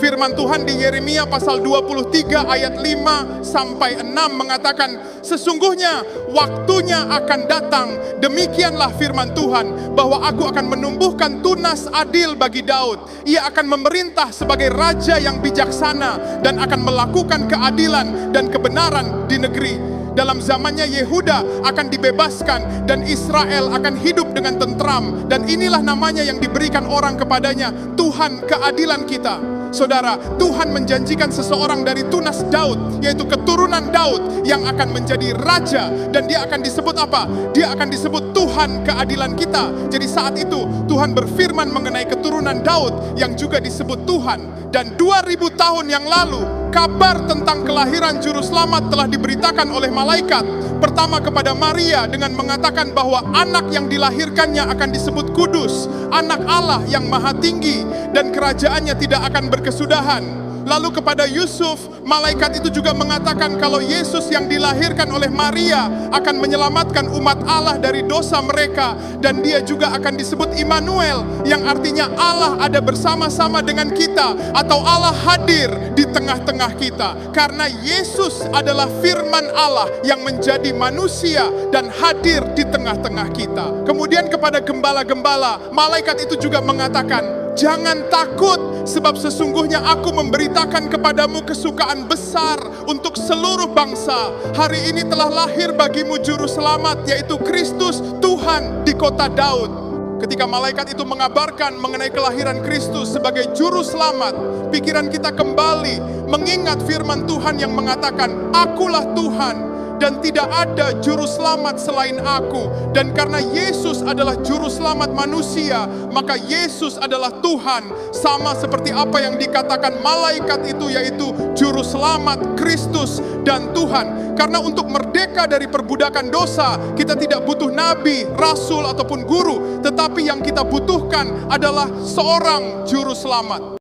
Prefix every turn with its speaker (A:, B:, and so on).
A: Firman Tuhan di Yeremia pasal 23 ayat 5 sampai 6 mengatakan, sesungguhnya waktunya akan datang, demikianlah firman Tuhan, bahwa aku akan menumbuhkan tunas adil bagi Daud. Ia akan memerintah sebagai raja yang bijaksana dan akan melakukan keadilan dan kebenaran di negeri. Dalam zamannya Yehuda akan dibebaskan dan Israel akan hidup dengan tentram. Dan inilah namanya yang diberikan orang kepadanya, Tuhan keadilan kita. Saudara, Tuhan menjanjikan seseorang dari tunas Daud, yaitu keturunan Daud yang akan menjadi raja. Dan dia akan disebut apa? Dia akan disebut Tuhan keadilan kita. Jadi saat itu Tuhan berfirman mengenai keturunan Daud yang juga disebut Tuhan. Dan 2000 tahun yang lalu, kabar tentang kelahiran Juru Selamat telah diberitakan oleh malaikat. Pertama kepada Maria dengan mengatakan bahwa anak yang dilahirkannya akan disebut kudus, anak Allah yang maha tinggi, dan kerajaannya tidak akan berkesudahan. Lalu kepada Yusuf, malaikat itu juga mengatakan kalau Yesus yang dilahirkan oleh Maria akan menyelamatkan umat Allah dari dosa mereka. Dan dia juga akan disebut Immanuel, yang artinya Allah ada bersama-sama dengan kita, atau Allah hadir di tengah-tengah kita. Karena Yesus adalah firman Allah yang menjadi manusia dan hadir di tengah-tengah kita. Kemudian kepada gembala-gembala, malaikat itu juga mengatakan, jangan takut, sebab sesungguhnya aku memberitakan kepadamu kesukaan besar untuk seluruh bangsa. Hari ini telah lahir bagimu Juru Selamat, yaitu Kristus Tuhan di kota Daud. Ketika malaikat itu mengabarkan mengenai kelahiran Kristus sebagai Juru Selamat, pikiran kita kembali mengingat firman Tuhan yang mengatakan, akulah Tuhan dan tidak ada juru selamat selain aku. Dan karena Yesus adalah juru selamat manusia, maka Yesus adalah Tuhan, sama seperti apa yang dikatakan malaikat itu, yaitu juru selamat, Kristus dan Tuhan. Karena untuk merdeka dari perbudakan dosa, kita tidak butuh nabi, rasul ataupun guru, tetapi yang kita butuhkan adalah seorang juru selamat.